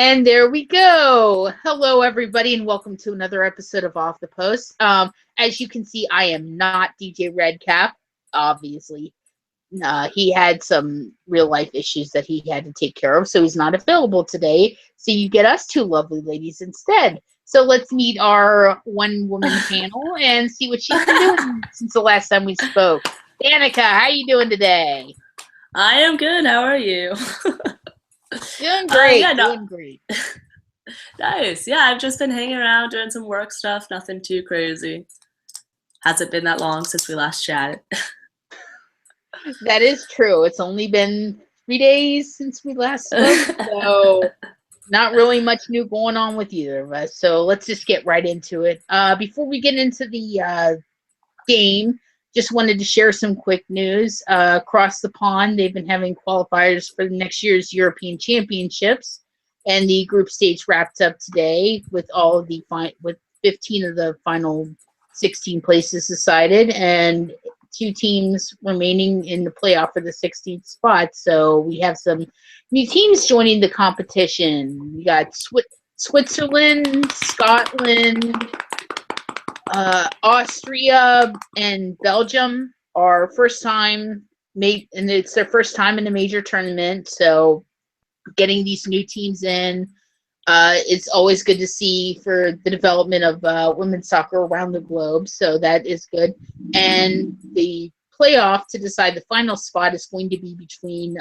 And there we go. Hello, everybody, and welcome to another episode of Off the Post. As you can see, I am not DJ Redcap, obviously. He had some real life issues that he had to take care of, so he's not available today. So you get us two lovely ladies instead. So let's meet our one-woman panel and see what she's been doing since the last time we spoke. Danica, how you doing today? I am good. How are you? Doing great. No. Doing great. Nice. Yeah, I've just been hanging around doing some work stuff. Nothing too crazy. Hasn't been that long since we last chatted. That is true. It's only been 3 days since we last spoke, so not really much new going on with either of us. So let's just get right into it. Before we get into the game, just wanted to share some quick news. Across the pond, they've been having qualifiers for next year's European Championships, and the group stage wrapped up today with all of the with 15 of the final 16 places decided, and 2 teams remaining in the playoff for the 16th spot. So we have some new teams joining the competition. We got Switzerland, Scotland, Austria, and Belgium. Our first time and it's their first time in a major tournament. So getting these new teams in, it's always good to see for the development of women's soccer around the globe. So that is good. And the playoff to decide the final spot is going to be between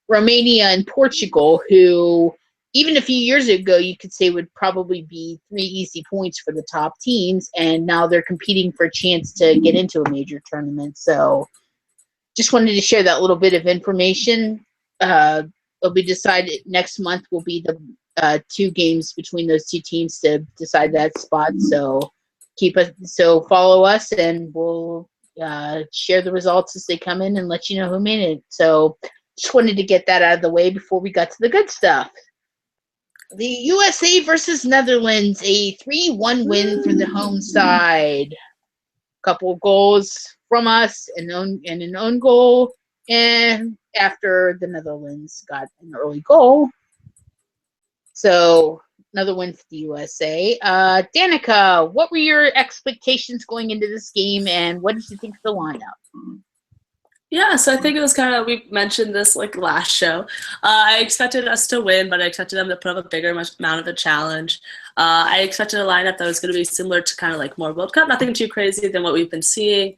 Romania and Portugal, who even a few years ago you could say would probably be 3 easy points for the top teams. And now they're competing for a chance to get into a major tournament. So just wanted to share that little bit of information. It'll be decided next month will be the 2 games between those 2 teams to decide that spot. So follow us, and we'll share the results as they come in and let you know who made it. So just wanted to get that out of the way before we got to the good stuff. The USA versus Netherlands, a 3-1 win for the home side. Couple of goals from us and an own goal, and after the Netherlands got an early goal. So another win for the USA. Danica, what were your expectations going into this game, and what did you think of the lineup? Yeah, so I think it was kind of, we mentioned this like last show. I expected us to win, but I expected them to put up a bigger amount of a challenge. I expected a lineup that was going to be similar to kind of like more World Cup, nothing too crazy than what we've been seeing.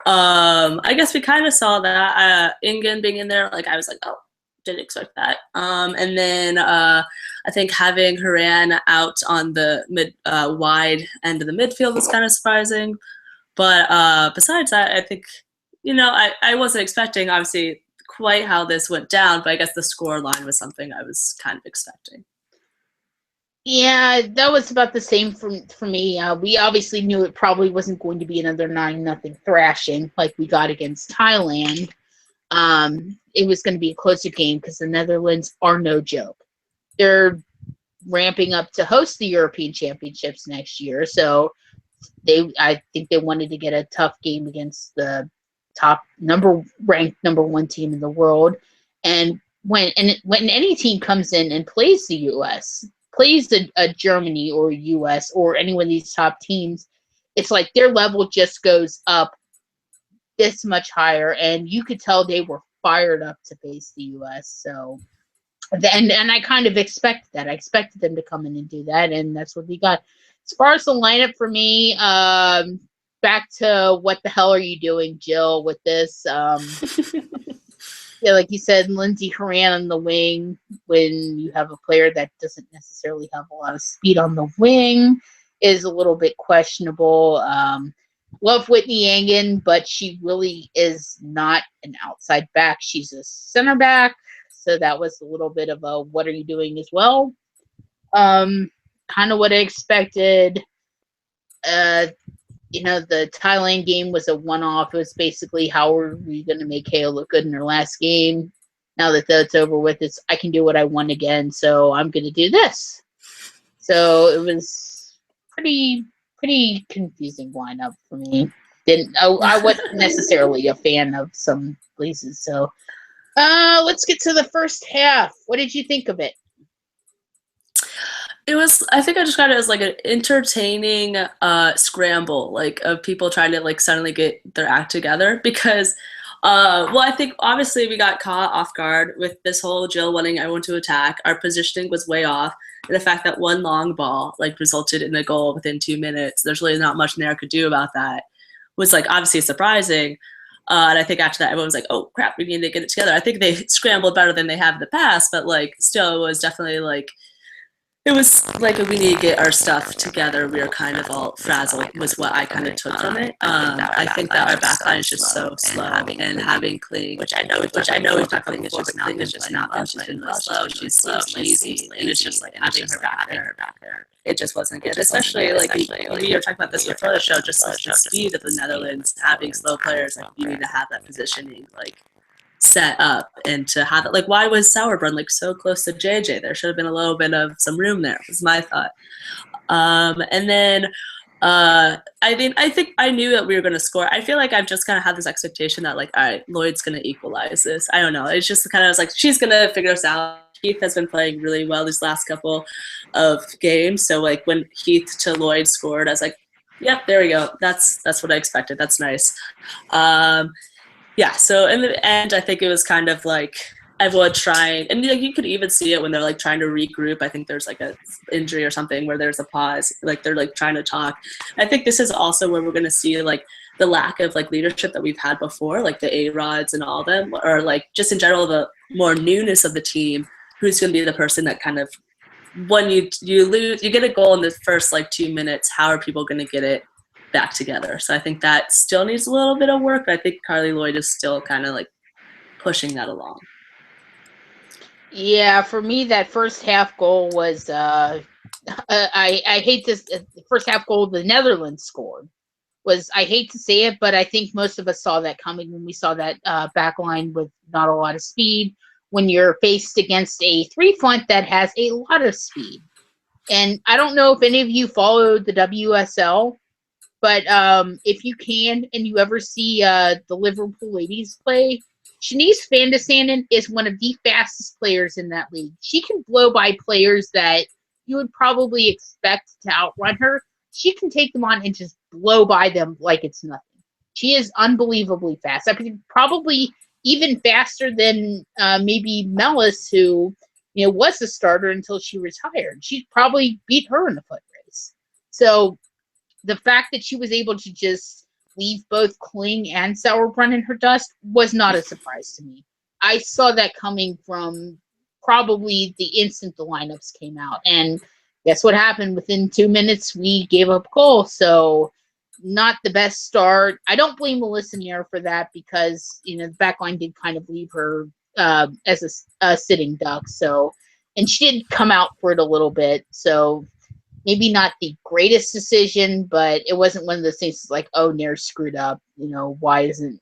I guess we kind of saw that Ingen being in there, like I was like, oh, didn't expect that. And then I think having Haran out on the wide end of the midfield was kind of surprising. But besides that, I think, I wasn't expecting, obviously, quite how this went down, but I guess the score line was something I was kind of expecting. Yeah, that was about the same for me. We obviously knew it probably wasn't going to be another 9-0 thrashing like we got against Thailand. It was going to be a closer game because the Netherlands are no joke. They're ramping up to host the European Championships next year, so I think they wanted to get a tough game against the top ranked number 1 team in the world. And when any team comes in and plays the U.S., plays a Germany or U.S. or any one of these top teams, it's like their level just goes up this much higher, and you could tell they were fired up to face the U.S. So, and I kind of expected that. I expected them to come in and do that, and that's what we got. As far as the lineup for me, back to what the hell are you doing, Jill, with this? Yeah, like you said, Lindsey Horan on the wing, when you have a player that doesn't necessarily have a lot of speed on the wing, is a little bit questionable. Love Whitney Ingen, but she really is not an outside back. She's a center back, so that was a little bit of a what are you doing as well. Kind of what I expected. The Thailand game was a one-off. It was basically, how are we going to make KO look good in her last game? Now that that's over with, I can do what I want again, so I'm going to do this. So it was pretty confusing lineup for me. I wasn't necessarily a fan of some places. So let's get to the first half. What did you think of it? It was, I think I described it as like an entertaining scramble, like of people trying to like suddenly get their act together because well, I think obviously we got caught off guard with this whole Jill wanting everyone to attack. Our positioning was way off. And the fact that one long ball like resulted in a goal within 2 minutes, there's really not much Nair could do about that, was like obviously surprising. And I think after that, everyone was like, oh crap, we need to get it together. I think they scrambled better than they have in the past, but like still it was definitely like, it was like we need to get our stuff together. We were kind of all frazzled was what I kind of took from it. I think that our backline is just so slow and having Kling, which I know we've talked about Kling is just not been. She's been really slow. She's slow, easy, and it's just like having her back there. It just wasn't good, especially like we were talking about this before the show. Just like the speed of the Netherlands, having slow players, like you need to have that positioning, like set up, and to have it like, why was Sauerbrunn like so close to JJ? There should have been a little bit of some room there, was my thought. And then I think I knew that we were going to score. I feel like I've just kind of had this expectation that like, all right, Lloyd's going to equalize this. I don't know, it's just kind of was like, she's going to figure this out. Heath has been playing really well these last couple of games, so like when Heath to Lloyd scored, I was like, yep, there we go, that's what I expected. That's nice. Yeah, so in the end, I think it was kind of like everyone trying, and like, you could even see it when they're like trying to regroup. I think there's like a injury or something where there's a pause, like they're like trying to talk. I think this is also where we're going to see like the lack of like leadership that we've had before, like the A-Rods and all of them, or like just in general the more newness of the team. Who's going to be the person that kind of, when you lose, you get a goal in the first like 2 minutes, how are people going to get it back together? So I think that still needs a little bit of work, but I think Carly Lloyd is still kind of like pushing that along. Yeah, for me, that first half goal was I hate this. The first half goal the Netherlands scored was, I hate to say it, but I think most of us saw that coming when we saw that back line with not a lot of speed. When you're faced against a three front that has a lot of speed, and I don't know if any of you follow the WSL. But if you can, and you ever see the Liverpool ladies play, Shanice Van de Sanden is one of the fastest players in that league. She can blow by players that you would probably expect to outrun her. She can take them on and just blow by them like it's nothing. She is unbelievably fast. I think probably even faster than maybe Mellis, who was a starter until she retired. She probably beat her in the foot race. So the fact that she was able to just leave both Kling and Sauerbrunn in her dust was not a surprise to me. I saw that coming from probably the instant the lineups came out. And guess what happened? Within 2 minutes, we gave up a goal. So not the best start. I don't blame Melissa Nair for that because, the backline did kind of leave her as a sitting duck. So, and she did come out for it a little bit. So maybe not the greatest decision, but it wasn't one of those things like, oh, Nair screwed up. Why isn't...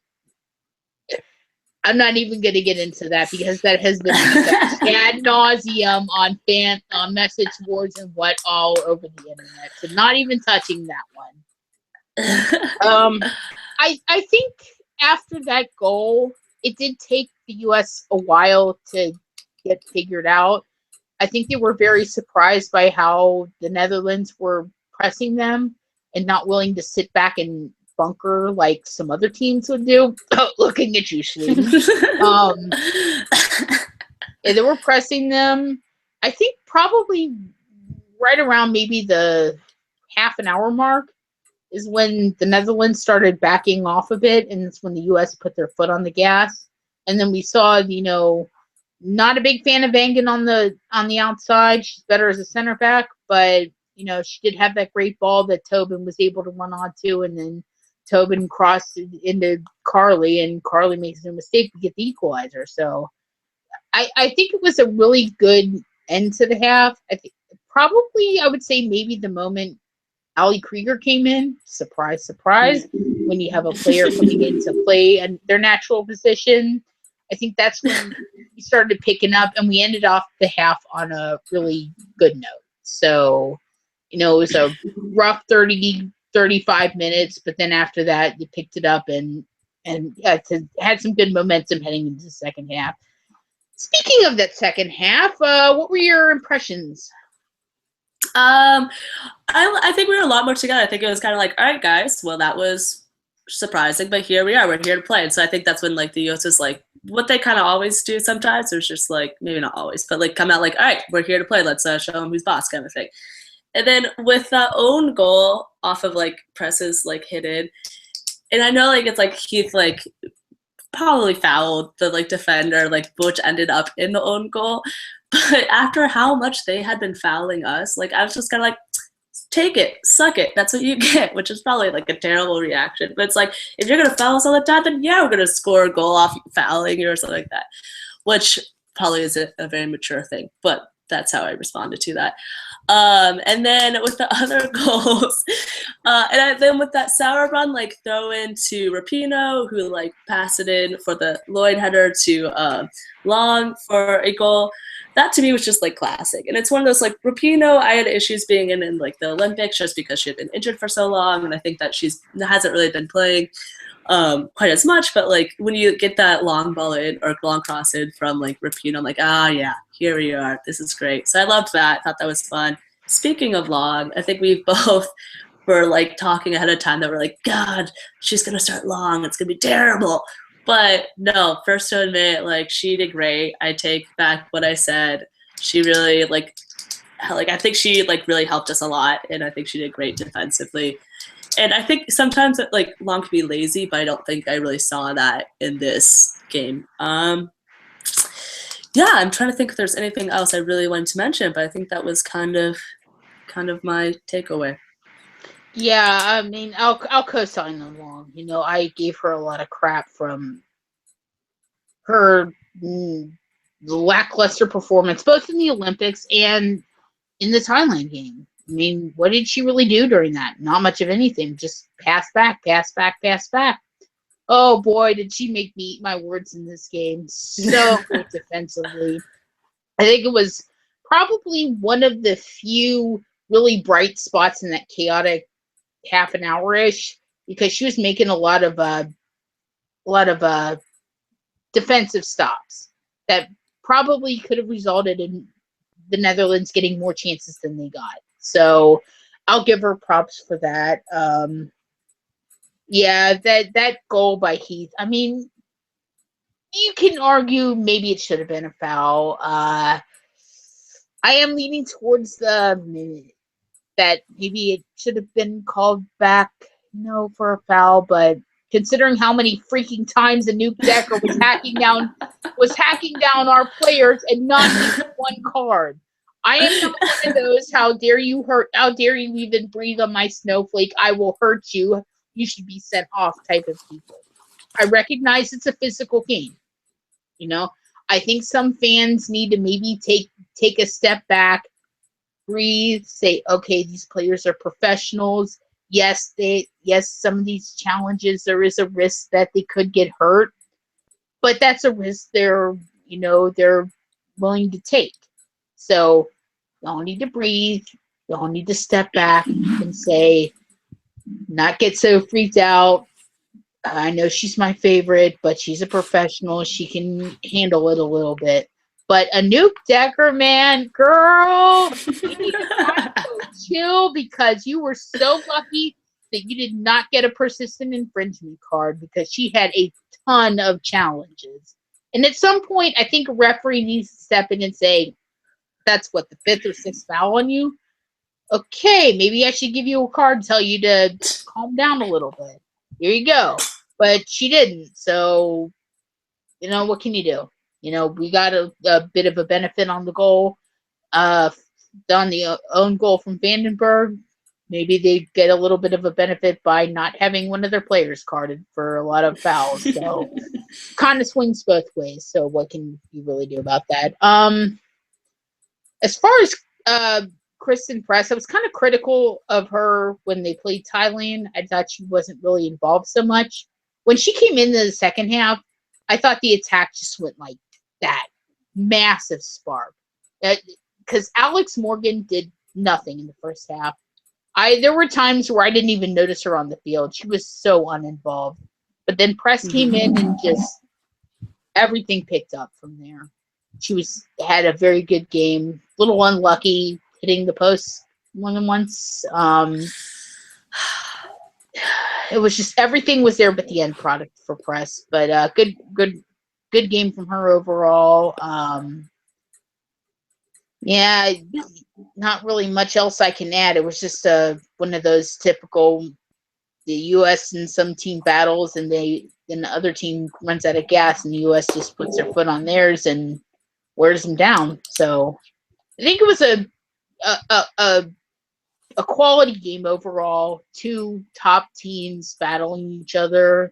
I'm not even going to get into that because that has been ad nauseum on message boards and what all over the internet. So not even touching that one. I think after that goal, it did take the U.S. a while to get figured out. I think they were very surprised by how the Netherlands were pressing them and not willing to sit back and bunker like some other teams would do. Looking at you, Sweden. They were pressing them. I think probably right around maybe the half an hour mark is when the Netherlands started backing off a bit, and it's when the U.S. put their foot on the gas. And then we saw, not a big fan of Vangen on the outside. She's better as a center back, but she did have that great ball that Tobin was able to run onto, and then Tobin crossed into Carly, and Carly makes no mistake to get the equalizer. So I think it was a really good end to the half. I think probably I would say maybe the moment Ali Krieger came in, surprise, surprise, when you have a player coming in to play in their natural position. I think that's when we started picking up, and we ended off the half on a really good note. So, it was a rough 30, 35 minutes, but then after that, you picked it up and had some good momentum heading into the second half. Speaking of that second half, what were your impressions? I think we were a lot more together. I think it was kind of like, all right, guys, well, that was surprising, but here we are. We're here to play. And so I think that's when like the US was like what they kind of always do sometimes. It was just like, maybe not always, but like come out like, all right, we're here to play. Let's show them who's boss kind of thing. And then with the own goal off of like presses like hidden, and I know like it's like Heath like probably fouled the like defender, like which ended up in the own goal. But after how much they had been fouling us, like I was just kind of like, take it, suck it. That's what you get, which is probably like a terrible reaction. But it's like, if you're gonna foul us all the time, then yeah, we're gonna score a goal off fouling you or something like that, which probably is a very mature thing. But that's how I responded to that. And then with the other goals, then with that sour run, like throw into Rapinoe, who like passed it in for the Lloyd header to Long for a goal. That to me was just like classic. And it's one of those like Rapinoe, I had issues being in like the Olympics just because she had been injured for so long. And I think that hasn't really been playing quite as much. But like when you get that long ball in or long cross in from like Rapinoe, I'm like, yeah, here we are. This is great. So I loved that. Thought that was fun. Speaking of Long, I think we both were like talking ahead of time that we're like, God, she's going to start Long. It's going to be terrible. But no, first to admit, like she did great. I take back what I said. She really like I think she like really helped us a lot, and I think she did great defensively. And I think sometimes like Long can be lazy, but I don't think I really saw that in this game. Yeah, I'm trying to think if there's anything else I really wanted to mention, but I think that was kind of my takeaway. Yeah, I mean, I'll co-sign along. You know, I gave her a lot of crap from her lackluster performance, both in the Olympics and in the Thailand game. I mean, what did she really do during that? Not much of anything. Just pass back, pass back, pass back. Oh boy, did she make me eat my words in this game. So good defensively. I think it was probably one of the few really bright spots in that chaotic half an hour-ish, because she was making a lot of defensive stops that probably could have resulted in the Netherlands getting more chances than they got. So I'll give her props for that. Yeah, that goal by Heath, I mean, you can argue maybe it should have been a foul. I am leaning towards that maybe it should have been called back, for a foul, but considering how many freaking times the Nuke Decker was hacking down our players and not even one card. I am not one of those, how dare you even breathe on my snowflake, I will hurt you, you should be sent off type of people. I recognize it's a physical game. I think some fans need to maybe take a step back, breathe, say, okay, these players are professionals. Yes, some of these challenges, there is a risk that they could get hurt, but that's a risk they're willing to take. So y'all need to breathe. Y'all need to step back and say, not get so freaked out. I know she's my favorite, but she's a professional. She can handle it a little bit. But a Nuke Decker, man, girl, you need to chill, because you were so lucky that you did not get a persistent infringement card, because she had a ton of challenges. And at some point, I think a referee needs to step in and say, that's what, the fifth or sixth foul on you? Okay, maybe I should give you a card and tell you to calm down a little bit. Here you go. But she didn't. So, what can you do? We got a bit of a benefit on the goal, on the own goal from Vandenberg. Maybe they get a little bit of a benefit by not having one of their players carded for a lot of fouls. So, kind of swings both ways. So, what can you really do about that? As far as Kristen Press, I was kind of critical of her when they played Thailand. I thought she wasn't really involved so much. When she came into the second half, I thought the attack just went like that massive spark. Because Alex Morgan did nothing in the first half. There were times where I didn't even notice her on the field. She was so uninvolved. But then Press came in and just everything picked up from there. She had a very good game. A little unlucky hitting the post more than once. It was just everything was there, but the end product for Press. But good game from her overall. Yeah, not really much else I can add. It was just one of those typical the U.S. in some team battles, and then the other team runs out of gas, and the U.S. just puts their foot on theirs and wears them down. So I think it was a quality game overall. Two top teams battling each other.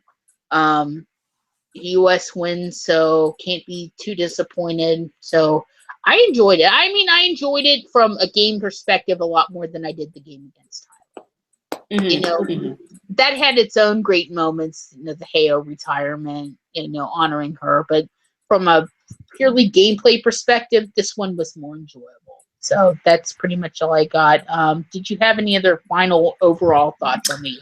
U.S. wins, so can't be too disappointed. So I enjoyed it. I mean, I enjoyed it from a game perspective a lot more than I did the game against Thailand. Mm-hmm. That had its own great moments. The Heo retirement, honoring her. But from a purely gameplay perspective, this one was more enjoyable. So that's pretty much all I got. Did you have any other final overall thoughts on the game?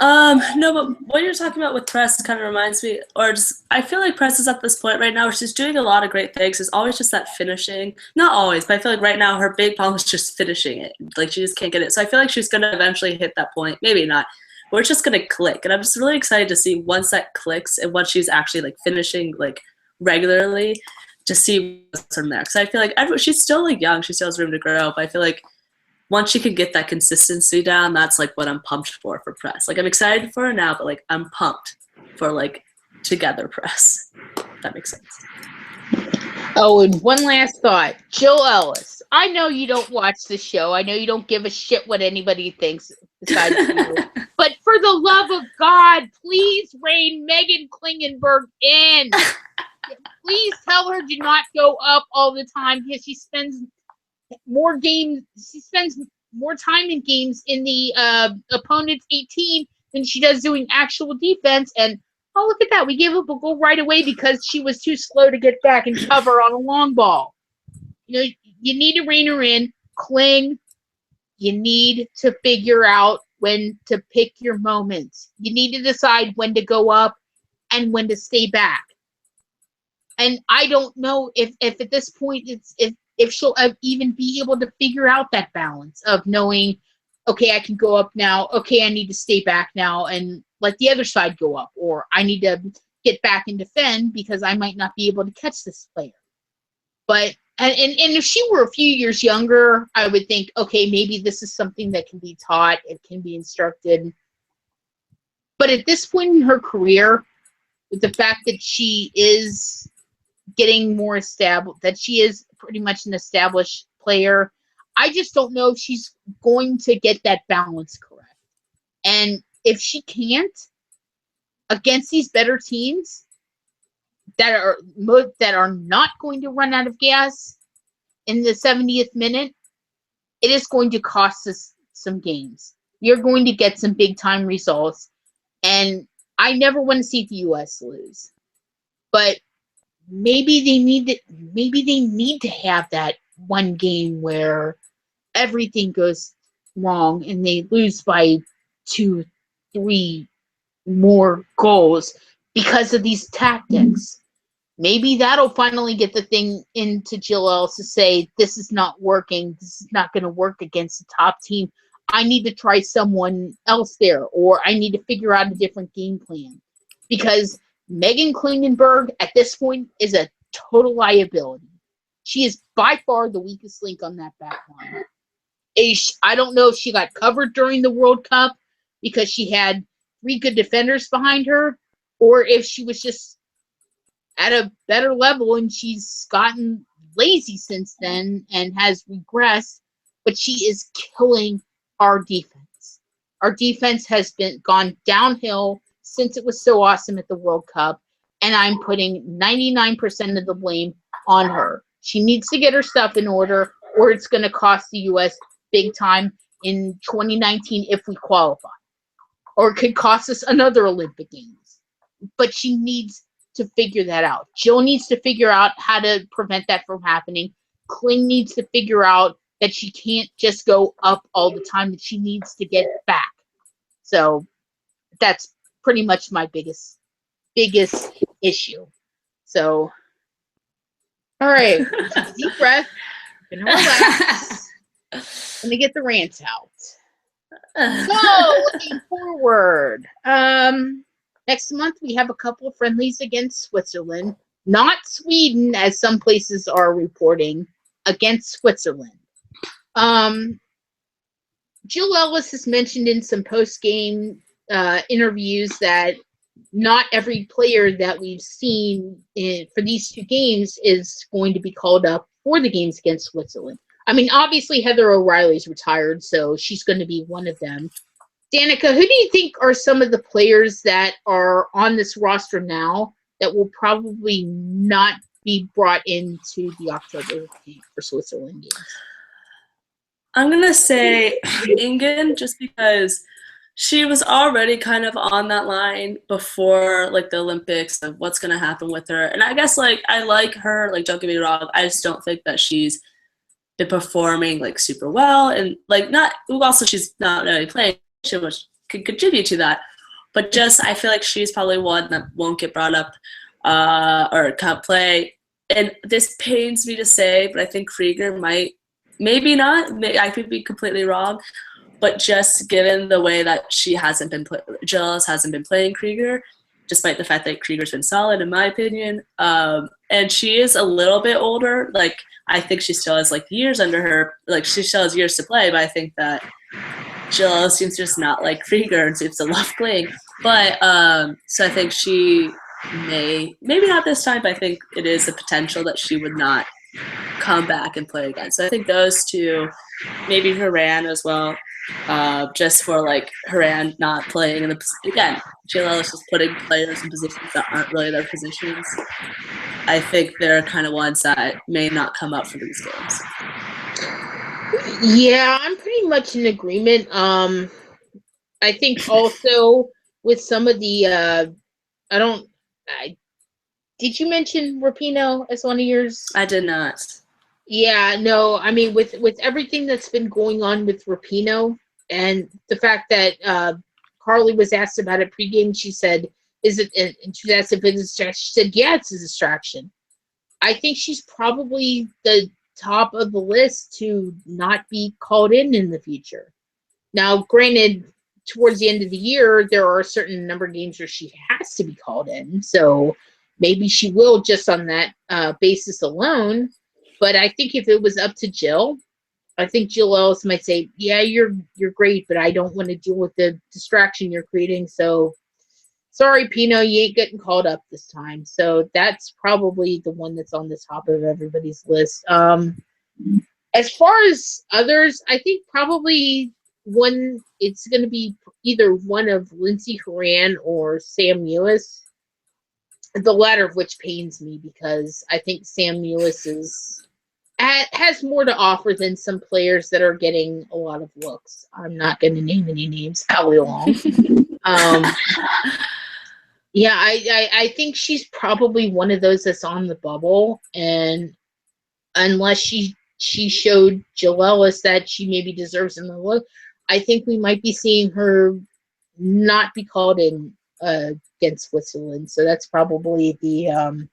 No, but what you're talking about with Press kind of reminds me, or just, I feel like Press is at this point right now where she's doing a lot of great things. It's always just that finishing. Not always, but I feel like right now her big problem is just finishing it. Like, she just can't get it. So I feel like she's going to eventually hit that point. Maybe not. But it's just going to click. And I'm just really excited to see once that clicks and once she's actually, like, finishing, like, regularly, to see what's from there. Because I feel like she's still, like, young. She still has room to grow. But I feel like once she could get that consistency down, that's like what I'm pumped for Press. Like, I'm excited for her now, but like I'm pumped for like together Press. If that makes sense. Oh, and one last thought. Jill Ellis. I know you don't watch the show. I know you don't give a shit what anybody thinks besides you. But for the love of God, please rein Megan Klingenberg in. Please tell her to not go up all the time because she spends more time in games in the opponent's 18 than she does doing actual defense. And oh, look at that, we gave up a goal right away because she was too slow to get back and cover on a long ball. You need to rein her in. Kling, you need to figure out when to pick your moments. You need to decide when to go up and when to stay back. And I don't know if at this point if she'll even be able to figure out that balance of knowing, okay, I can go up now. Okay, I need to stay back now and let the other side go up. Or I need to get back and defend because I might not be able to catch this player. But, and if she were a few years younger, I would think, okay, maybe this is something that can be taught. It can be instructed. But at this point in her career, with the fact that she is getting more established, that she is pretty much an established player, I just don't know if she's going to get that balance correct. And if she can't, against these better teams that are not going to run out of gas in the 70th minute, it is going to cost us some games. You're going to get some big time results, and I never want to see the U.S. lose, but maybe they need to have that one game where everything goes wrong and they lose by 2, 3 more goals because of these tactics. Maybe that'll finally get the thing into Jill Ellis to say, this is not working. This is not going to work against the top team. I need to try someone else there, or I need to figure out a different game plan. Because Megan Klingenberg at this point is a total liability. She is by far the weakest link on that back line. I don't know if she got covered during the World Cup because she had 3 good defenders behind her, or if she was just at a better level and she's gotten lazy since then and has regressed, but she is killing our defense. Our defense has gone downhill since it was so awesome at the World Cup, and I'm putting 99% of the blame on her. She needs to get her stuff in order, or it's going to cost the U.S. big time in 2019 if we qualify, or it could cost us another Olympic Games. But she needs to figure that out. Jill needs to figure out how to prevent that from happening. Kling needs to figure out that she can't just go up all the time, that she needs to get back. So that's pretty much my biggest issue. So, all right, deep breath. Gonna relax. Let me get the rants out. So, looking forward, next month we have a couple of friendlies against Switzerland, not Sweden, as some places are reporting, against Switzerland. Jill Ellis has mentioned in some post-game interviews that not every player that we've seen for these two games is going to be called up for the games against Switzerland. I mean, obviously Heather O'Reilly's retired, so she's going to be one of them. Danica, who do you think are some of the players that are on this roster now that will probably not be brought into the October game for Switzerland games? I'm going to say Ingen, just because she was already kind of on that line before, like, the Olympics of what's going to happen with her. And I guess, like, I like her. Like, don't get me wrong. I just don't think that she's been performing, like, super well. And, like, she's not really playing, which could contribute to that. But just I feel like she's probably one that won't get brought up or can't play. And this pains me to say, but I think Krieger might, maybe not. I could be completely wrong. But just given the way that Jill hasn't been playing Krieger, despite the fact that Krieger's been solid, in my opinion. And she is a little bit older. Like, I think she still has, like, years under her. Like, she still has years to play, but I think that Jill seems just not like Krieger and seems to love playing. But so I think she maybe not this time, but I think it is a potential that she would not come back and play again. So I think those two, maybe Haran as well, just for, like, Haran not playing in again, Jill Ellis is putting players in positions that aren't really their positions. I think they're kind of ones that may not come up for these games. Yeah, I'm pretty much in agreement. I think also with some of the did you mention Rapinoe as one of yours? I did not. Yeah, no, I mean with everything that's been going on with Rapinoe and the fact that Carly was asked about it pregame, she said, "Is it?" And she asked if it's a distraction. She said, "Yeah, it's a distraction." I think she's probably the top of the list to not be called in the future. Now, granted, towards the end of the year, there are a certain number of games where she has to be called in, so maybe she will just on that basis alone. But I think if it was up to Jill, I think Jill Ellis might say, "Yeah, you're great, but I don't want to deal with the distraction you're creating. So, sorry, Pino, you ain't getting called up this time." So that's probably the one that's on the top of everybody's list. As far as others, I think probably it's going to be either one of Lindsey Horan or Sam Mewis. The latter of which pains me because I think Sam Mewis has more to offer than some players that are getting a lot of looks. I'm not going to name any names. Allie Long. Yeah, I think she's probably one of those that's on the bubble, and unless she showed Jill Ellis that she maybe deserves another look, I think we might be seeing her not be called in against Switzerland. So that's probably the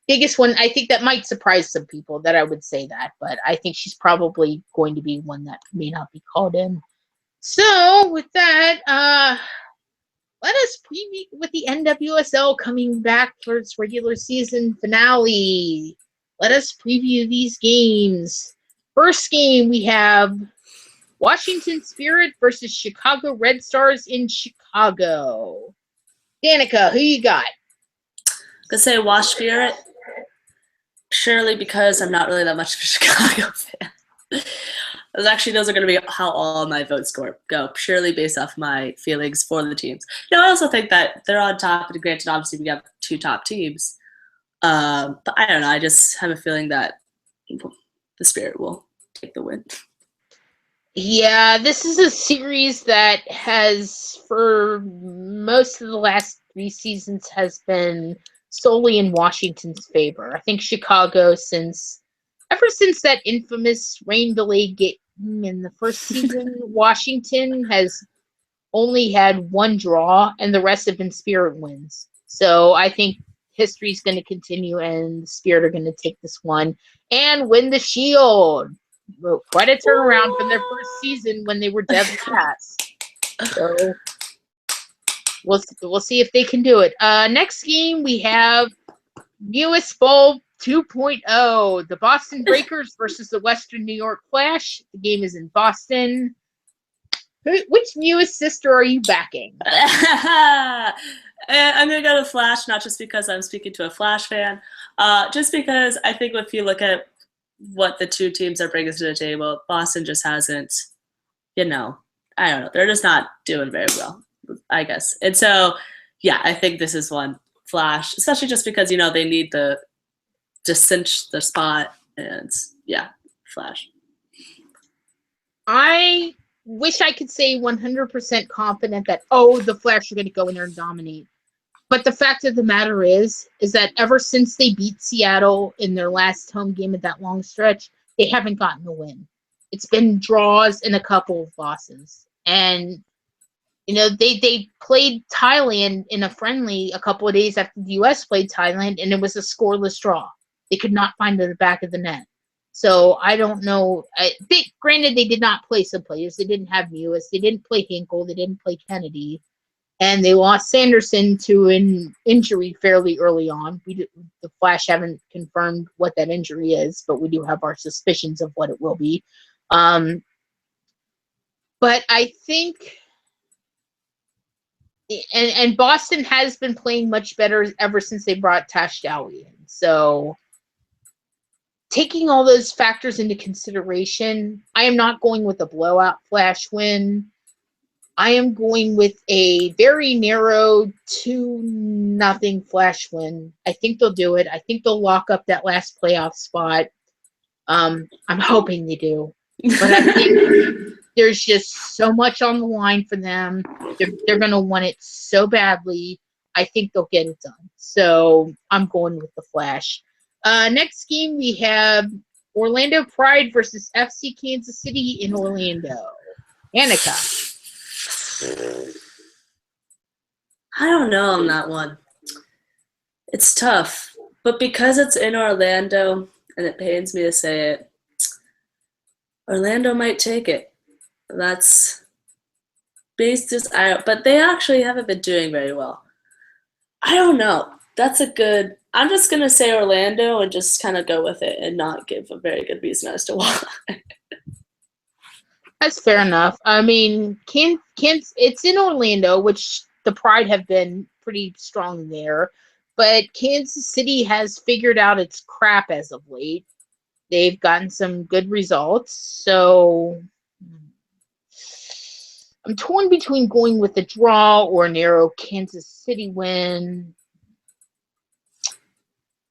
biggest one. I think that might surprise some people that I would say that, but I think she's probably going to be one that may not be called in. So with that, let us preview with the NWSL coming back for its regular season finale. Let us preview these games. First game, we have Washington Spirit versus Chicago Red Stars in Chicago. Danica, who you got? I'm going to say Wash Spirit, purely because I'm not really that much of a Chicago fan. Those are going to be how all my votes go, purely based off my feelings for the teams. I also think that they're on top, and granted, obviously, we have two top teams. But I don't know. I just have a feeling that the Spirit will take the win. Yeah, this is a series that has, for most of the last 3 seasons, has been solely in Washington's favor. I think Chicago, ever since that infamous rain delay game in the first season, Washington has only had one draw, and the rest have been Spirit wins. So I think history's going to continue, and the Spirit are going to take this one and win the Shield. quite a turnaround from their first season when they were dead last. So we'll see if they can do it. Next game we have US Bowl 2.0, the Boston Breakers versus the Western New York Flash. The game is in Boston. Which newest sister are you backing? I'm going to go to Flash, not just because I'm speaking to a Flash fan, just because I think if you look at what the two teams are bringing to the table, Boston just hasn't, I don't know. They're just not doing very well, I guess. And so, yeah, I think this is one Flash, especially just because, they need to cinch the spot. And, yeah, Flash. I wish I could say 100% confident that, the Flash are going to go in there and dominate. But the fact of the matter is that ever since they beat Seattle in their last home game of that long stretch, they haven't gotten a win. It's been draws and a couple of losses. And, they played Thailand in a friendly a couple of days after the U.S. played Thailand, and it was a scoreless draw. They could not find the back of the net. So I don't know. Granted, they did not play some players. They didn't have Mewis. They didn't play Hinkle. They didn't play Kennedy. And they lost Sanderson to an injury fairly early on. The Flash haven't confirmed what that injury is, but we do have our suspicions of what it will be. But I think, and Boston has been playing much better ever since they brought Tash Dowie in. So taking all those factors into consideration, I am not going with a blowout Flash win. I am going with a very narrow 2-0 Flash win. I think they'll do it. I think they'll lock up that last playoff spot. I'm hoping they do. But I think there's just so much on the line for them. They're going to want it so badly. I think they'll get it done. So I'm going with the Flash. Next game, we have Orlando Pride versus FC Kansas City in Orlando. Annika. I don't know on that one. It's tough. But because it's in Orlando, and it pains me to say it, Orlando might take it. That's based just but they actually haven't been doing very well. I don't know. I'm just going to say Orlando and just kind of go with it and not give a very good reason as to why. That's fair enough. I mean, it's in Orlando, which the Pride have been pretty strong there. But Kansas City has figured out its crap as of late. They've gotten some good results. So I'm torn between going with a draw or a narrow Kansas City win.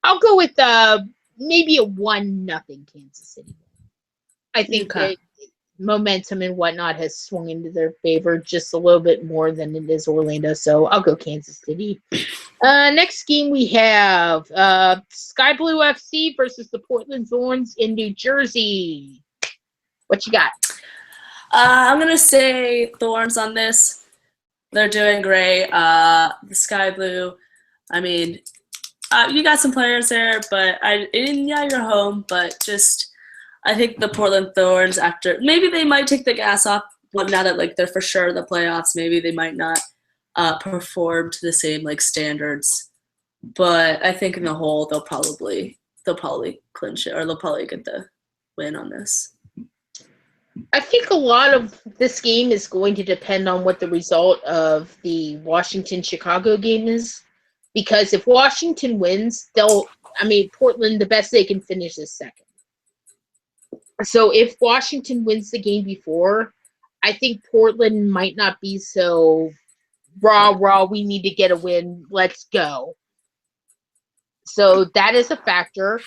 I'll go with maybe a 1-0 Kansas City win. I think that momentum and whatnot has swung into their favor just a little bit more than it is Orlando. So I'll go Kansas City. Next game we have Sky Blue FC versus the Portland Thorns in New Jersey. What you got? I'm going to say Thorns on this. They're doing great. The Sky Blue, I mean, you got some players there, but you're home, but just I think the Portland Thorns, after maybe they might take the gas off now that they're for sure in the playoffs. Maybe they might not perform to the same standards, but I think in the whole they'll probably clinch it, or they'll probably get the win on this. I think a lot of this game is going to depend on what the result of the Washington-Chicago game is. Because if Washington wins, Portland, the best they can finish is second. So if Washington wins the game before, I think Portland might not be so raw, we need to get a win, let's go. So that is a factor.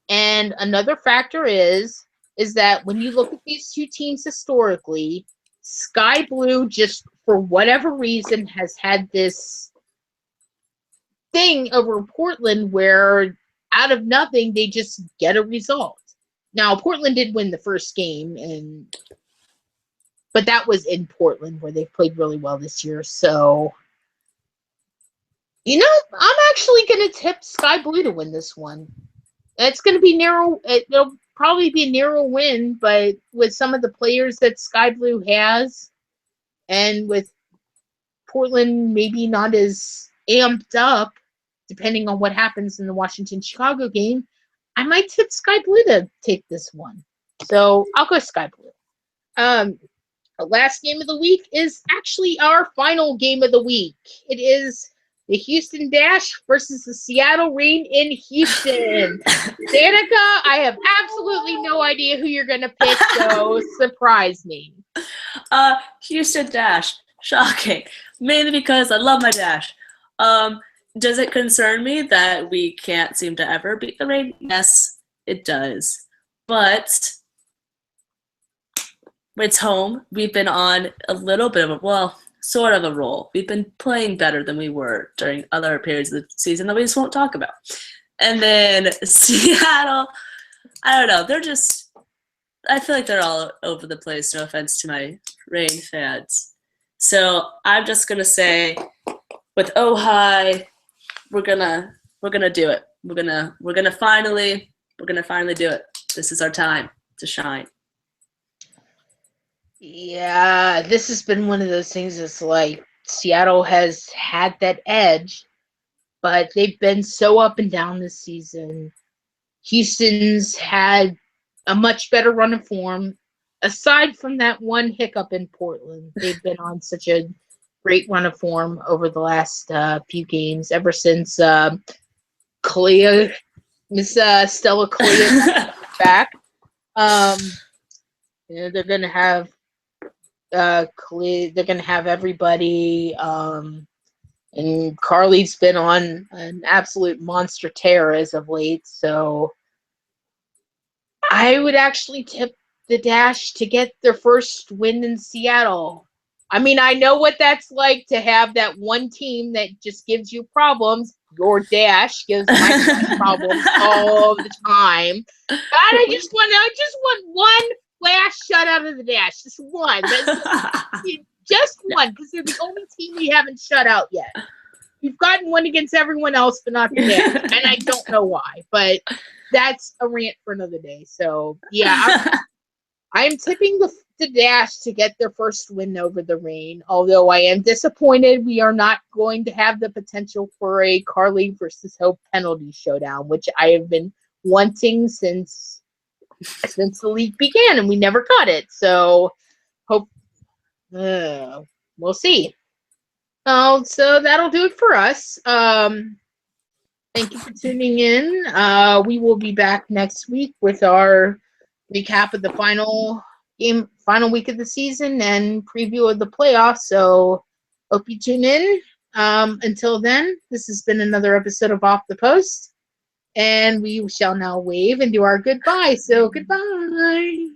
And another factor is that when you look at these two teams historically, Sky Blue just, for whatever reason, has had this thing over Portland where out of nothing they just get a result. Now Portland did win the first game, but that was in Portland where they've played really well this year. So I'm actually going to tip Sky Blue to win this one. It's going to be narrow. probably be a narrow win, but with some of the players that Sky Blue has, and with Portland maybe not as amped up, depending on what happens in the Washington-Chicago game, I might tip Sky Blue to take this one. So I'll go Sky Blue. The last game of the week is actually our final game of the week. It is the Houston Dash versus the Seattle Reign in Houston. Danica, I have absolutely no idea who you're going to pick, so surprise me. Houston Dash. Shocking. Mainly because I love my Dash. Does it concern me that we can't seem to ever beat the Reign? Yes, it does. But it's home. We've been on a little bit of sort of a roll. We've been playing better than we were during other periods of the season that we just won't talk about. And then Seattle, I don't know. I feel like they're all over the place. No offense to my Reign fans. So I'm just gonna say, with Ojai, we're gonna do it. We're gonna finally do it. This is our time to shine. Yeah, this has been one of those things that's like Seattle has had that edge, but they've been so up and down this season. Houston's had a much better run of form. Aside from that one hiccup in Portland, they've been on such a great run of form over the last few games, ever since Stella Clea back. They're gonna have they're gonna have everybody, and Carly's been on an absolute monster tear as of late. So I would actually tip the Dash to get their first win in Seattle. I mean, I know what that's like to have that one team that just gives you problems. Your Dash gives my problems all the time. But I just want one last shutout of the Dash. Just one. Just one, because they're the only team we haven't shut out yet. We've gotten one against everyone else, but not the Dash. And I don't know why. But that's a rant for another day. So, yeah, I'm tipping the Dash to get their first win over the Reign, although I am disappointed we are not going to have the potential for a Carly versus Hope penalty showdown, which I have been wanting since the league began, and we never got it. So, hope we'll see. So that'll do it for us. Thank you for tuning in. We will be back next week with our recap of the final week of the season and preview of the playoffs. So hope you tune in. Until then, this has been another episode of Off the Post, and we shall now wave and do our goodbye. So goodbye.